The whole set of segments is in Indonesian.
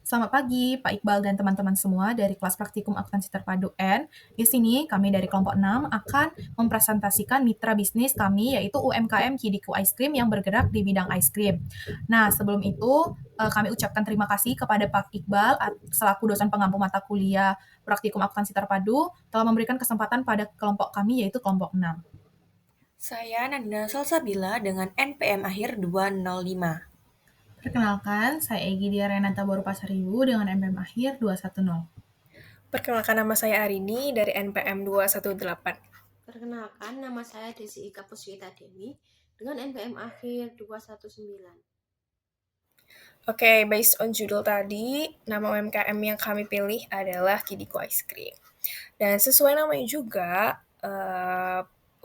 Selamat pagi, Pak Iqbal dan teman-teman semua dari kelas praktikum akuntansi terpadu N. Di sini kami dari kelompok 6 akan mempresentasikan mitra bisnis kami yaitu UMKM Kidiku Ice Cream yang bergerak di bidang ice cream. Nah, sebelum itu kami ucapkan terima kasih kepada Pak Iqbal selaku dosen pengampu mata kuliah praktikum akuntansi terpadu telah memberikan kesempatan pada kelompok kami yaitu kelompok 6. Saya Nanda Salsabila dengan NPM akhir 205. Perkenalkan, saya Egy Dia Renata Baru Pasaribu dengan NPM akhir 210. Perkenalkan, nama saya Arini dari NPM 218. Perkenalkan, nama saya Desi Ika Puswita Dewi dengan NPM akhir 219. Oke, based on judul tadi, nama UMKM yang kami pilih adalah Kidiko Ice Cream. Dan sesuai namanya juga,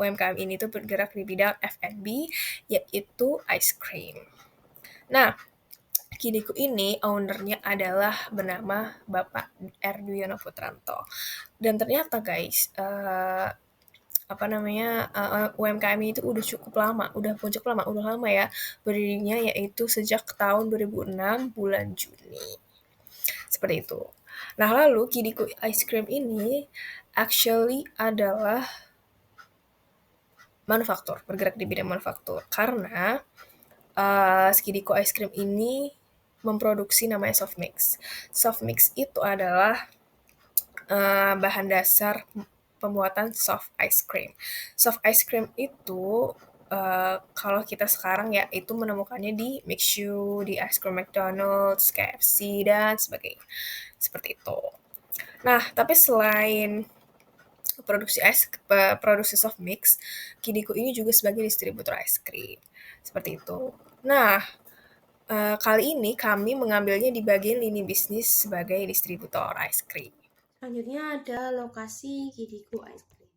UMKM ini tuh bergerak di bidang F&B, yaitu ice cream. Nah, Kidiko ini ownernya adalah bernama Bapak Erduyono Putranto. Dan ternyata guys, UMKM itu udah lama ya berdirinya, yaitu sejak tahun 2006 bulan Juni. Seperti itu. Nah, lalu Kidiko Ice Cream ini actually adalah manufaktur, bergerak di bidang manufaktur. Karena Kidiko Ice Cream ini memproduksi namanya soft mix. Soft mix itu adalah bahan dasar pembuatan soft ice cream. Soft ice cream itu kalau kita sekarang ya itu menemukannya di Mixu, di Ice Cream McDonald's, KFC, dan sebagainya. Seperti itu. Nah, tapi selain produksi soft mix, Kidiko ini juga sebagai distributor ice cream. Seperti itu. Nah, kali ini kami mengambilnya di bagian lini bisnis sebagai distributor ice cream. Selanjutnya ada lokasi Kidiko Ice Cream.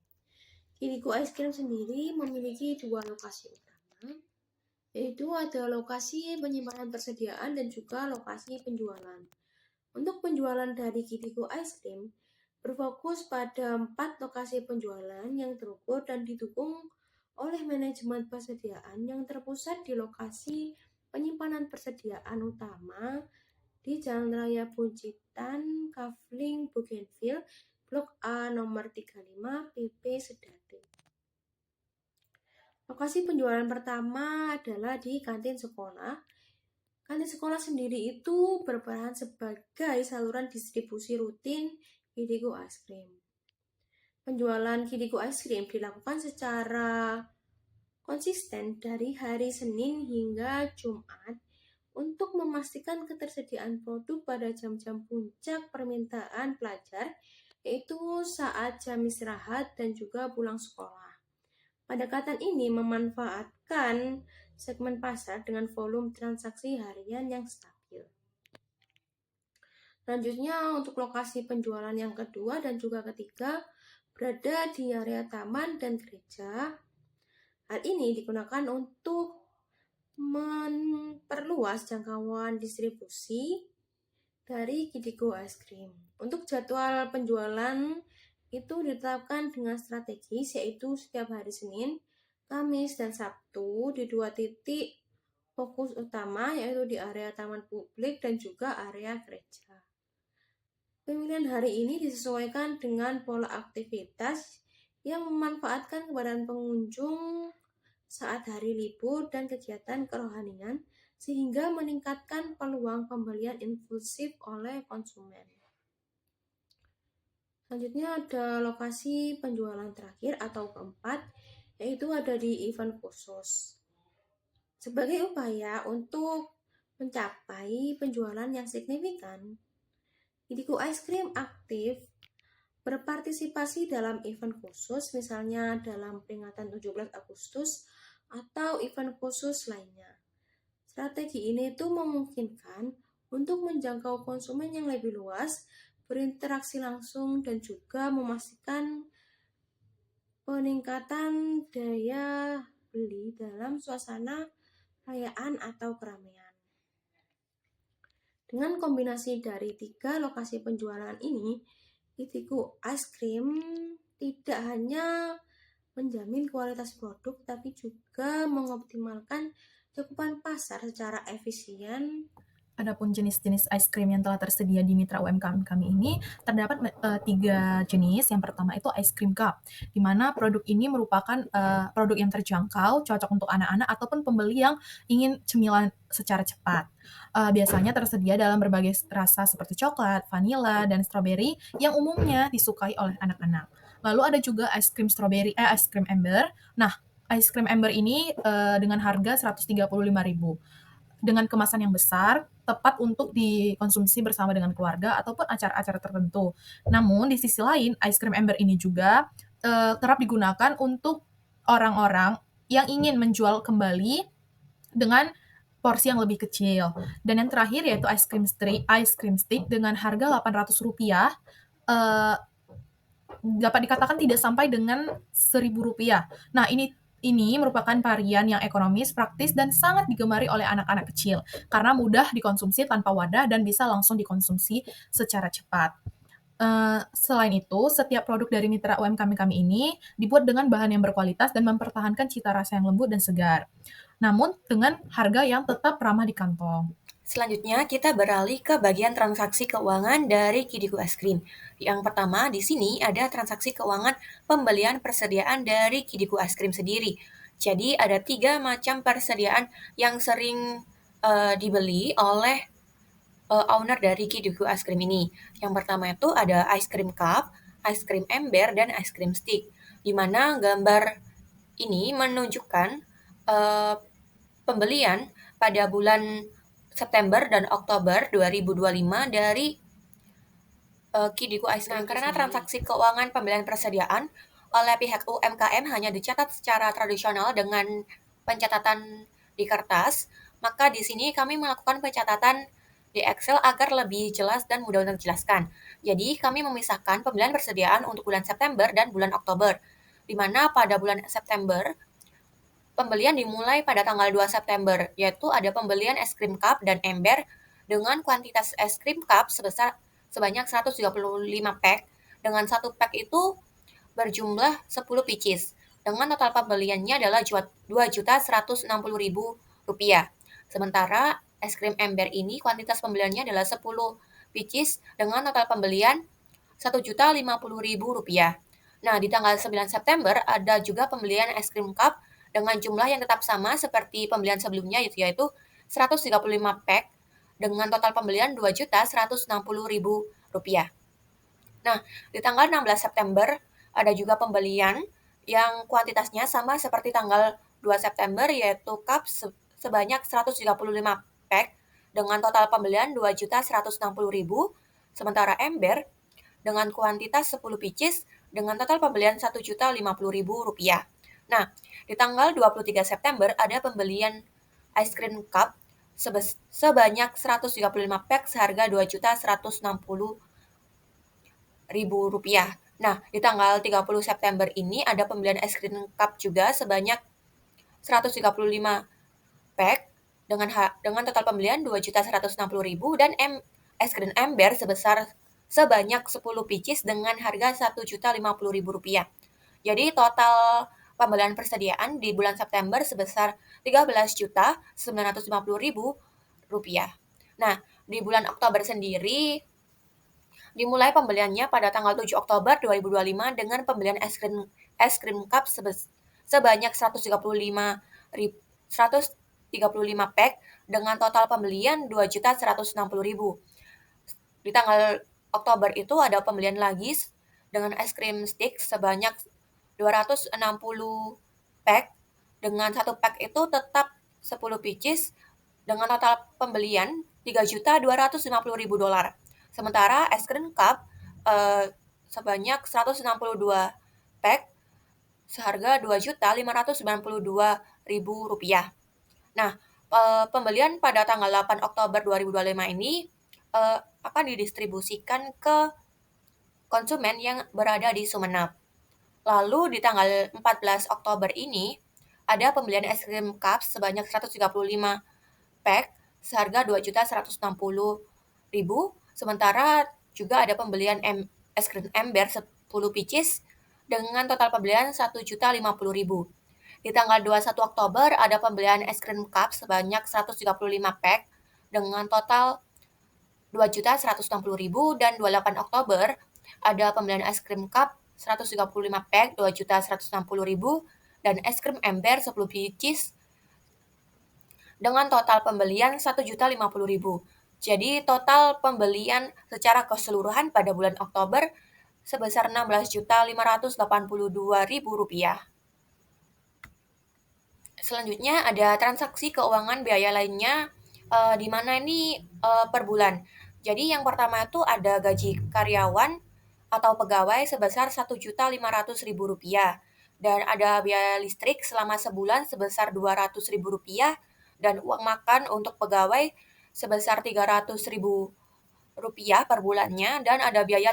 Kidiko Ice Cream sendiri memiliki dua lokasi utama, yaitu ada lokasi penyimpanan persediaan dan juga lokasi penjualan. Untuk penjualan dari Kidiko Ice Cream berfokus pada 4 lokasi penjualan yang terukur dan didukung oleh manajemen persediaan yang terpusat di lokasi penyimpanan persediaan utama di Jalan Raya Buncitan, Kavling, Bougainville, Blok A nomor 35, PP Sedati. Lokasi penjualan pertama adalah di kantin sekolah. Kantin sekolah sendiri itu berperan sebagai saluran distribusi rutin Kidiko Ice Cream. Penjualan Kidiko Ice Cream dilakukan secara konsisten dari hari Senin hingga Jumat untuk memastikan ketersediaan produk pada jam-jam puncak permintaan pelajar, yaitu saat jam istirahat dan juga pulang sekolah. Pendekatan ini memanfaatkan segmen pasar dengan volume transaksi harian yang stabil. Selanjutnya untuk lokasi penjualan yang kedua dan juga ketiga berada di area taman dan gereja. Hal ini digunakan untuk memperluas jangkauan distribusi dari Kidiko Ice Cream. Untuk jadwal penjualan itu ditetapkan dengan strategis, yaitu setiap hari Senin, Kamis, dan Sabtu di 2 titik fokus utama, yaitu di area taman publik dan juga area gereja. Pemilihan hari ini disesuaikan dengan pola aktivitas yang memanfaatkan keberadaan pengunjung saat hari libur dan kegiatan kerohanian, sehingga meningkatkan peluang pembelian impulsif oleh konsumen. Selanjutnya ada lokasi penjualan terakhir atau keempat, yaitu ada di event khusus. Sebagai upaya untuk mencapai penjualan yang signifikan, Kidiko Ice Cream aktif berpartisipasi dalam event khusus, misalnya dalam peringatan 17 Agustus atau event khusus lainnya. Strategi ini tuh memungkinkan untuk menjangkau konsumen yang lebih luas, berinteraksi langsung, dan juga memastikan peningkatan daya beli dalam suasana perayaan atau keramaian. Dengan kombinasi dari 3 lokasi penjualan ini, Kidiko Ice Cream tidak hanya menjamin kualitas produk, tapi juga mengoptimalkan cakupan pasar secara efisien Adapun jenis-jenis ice cream yang telah tersedia di mitra UMKM kami ini terdapat 3 jenis. Yang pertama itu ice cream cup, di mana produk ini merupakan produk yang terjangkau, cocok untuk anak-anak ataupun pembeli yang ingin cemilan secara cepat. Biasanya tersedia dalam berbagai rasa seperti coklat, vanila, dan stroberi yang umumnya disukai oleh anak-anak. Lalu ada juga ice cream ember. Nah, ice cream ember ini dengan harga 135.000 dengan kemasan yang besar, tepat untuk dikonsumsi bersama dengan keluarga ataupun acara-acara tertentu. Namun di sisi lain, ice cream ember ini juga kerap digunakan untuk orang-orang yang ingin menjual kembali dengan porsi yang lebih kecil. Dan yang terakhir yaitu ice cream stick dengan harga Rp800, dapat dikatakan tidak sampai dengan Rp1.000. Nah, ini merupakan varian yang ekonomis, praktis, dan sangat digemari oleh anak-anak kecil karena mudah dikonsumsi tanpa wadah dan bisa langsung dikonsumsi secara cepat. Selain itu, setiap produk dari mitra UMKM kami ini dibuat dengan bahan yang berkualitas dan mempertahankan cita rasa yang lembut dan segar. Namun dengan harga yang tetap ramah di kantong. Selanjutnya, kita beralih ke bagian transaksi keuangan dari Kidiku Ice Cream. Yang pertama, di sini ada transaksi keuangan pembelian persediaan dari Kidiku Ice Cream sendiri. Jadi, ada 3 macam persediaan yang sering dibeli oleh owner dari Kidiku Ice Cream ini. Yang pertama itu ada ice cream cup, ice cream ember, dan ice cream stick. Di mana gambar ini menunjukkan pembelian pada bulan September dan Oktober 2025 dari Kidiku Ice Cream. Karena transaksi keuangan pembelian persediaan oleh pihak UMKM hanya dicatat secara tradisional dengan pencatatan di kertas, maka di sini kami melakukan pencatatan di Excel agar lebih jelas dan mudah untuk dijelaskan. Jadi, kami memisahkan pembelian persediaan untuk bulan September dan bulan Oktober, di mana pada bulan September pembelian dimulai pada tanggal 2 September, yaitu ada pembelian es krim cup dan ember dengan kuantitas es krim cup sebanyak 135 pack, dengan satu pack itu berjumlah 10 pieces, dengan total pembeliannya adalah Rp2.160.000. Sementara es krim ember ini kuantitas pembeliannya adalah 10 pieces dengan total pembelian Rp1.050.000. Nah, di tanggal 9 September ada juga pembelian es krim cup dengan jumlah yang tetap sama seperti pembelian sebelumnya, yaitu 135 pack dengan total pembelian Rp2.160.000. Nah, di tanggal 16 September ada juga pembelian yang kuantitasnya sama seperti tanggal 2 September, yaitu cup sebanyak 135 pack dengan total pembelian Rp2.160.000, sementara ember dengan kuantitas 10 pieces dengan total pembelian Rp1.050.000. Nah, di tanggal 23 September ada pembelian ice cream cup sebanyak 135 pack seharga Rp2.160.000. Nah, di tanggal 30 September ini ada pembelian ice cream cup juga sebanyak 135 pack dengan total pembelian Rp2.160.000 dan es krim ember sebanyak 10 pieces dengan harga Rp1.050.000. Jadi total pembelian persediaan di bulan September sebesar Rp13.950.000. Nah, di bulan Oktober sendiri dimulai pembeliannya pada tanggal 7 Oktober 2025 dengan pembelian es krim cup sebanyak 135 pack dengan total pembelian Rp2.160.000. Di tanggal Oktober itu ada pembelian lagi dengan es krim stick sebanyak 260 pack, dengan satu pack itu tetap 10 pieces dengan total pembelian $3.250.000. Sementara es krim cup sebanyak 162 pack seharga Rp2.592.000. Nah, pembelian pada tanggal 8 Oktober 2025 ini akan didistribusikan ke konsumen yang berada di Sumeneb. Lalu di tanggal 14 Oktober ini ada pembelian es krim cup sebanyak 135 pack seharga Rp2.160.000. Sementara juga ada pembelian es krim ember 10 pieces dengan total pembelian Rp1.050.000. Di tanggal 21 Oktober ada pembelian es krim cup sebanyak 135 pack dengan total 2.160.000, dan 28 Oktober ada pembelian es krim cup 135 pack 2.160.000, dan es krim ember 10 biji dengan total pembelian 1.050.000. Jadi total pembelian secara keseluruhan pada bulan Oktober sebesar Rp16.582.000. Selanjutnya ada transaksi keuangan biaya lainnya, di mana ini per bulan. Jadi yang pertama itu ada gaji karyawan atau pegawai sebesar Rp1.500.000, dan ada biaya listrik selama sebulan sebesar Rp200.000, dan uang makan untuk pegawai sebesar Rp300.000 per bulannya, dan ada biaya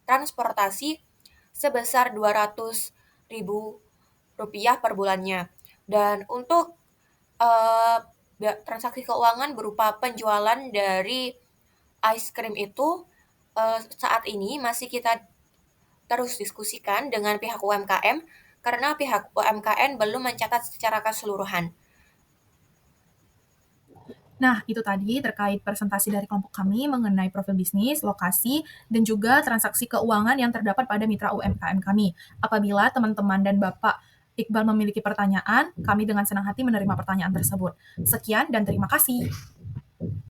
transportasi sebesar Rp200.000 per bulannya. Dan untuk transaksi keuangan berupa penjualan dari ice cream itu saat ini masih kita terus diskusikan dengan pihak UMKM, karena pihak UMKM belum mencatat secara keseluruhan. Nah, itu tadi terkait presentasi dari kelompok kami mengenai profil bisnis, lokasi, dan juga transaksi keuangan yang terdapat pada mitra UMKM kami. Apabila teman-teman dan Bapak Iqbal memiliki pertanyaan, kami dengan senang hati menerima pertanyaan tersebut. Sekian dan terima kasih.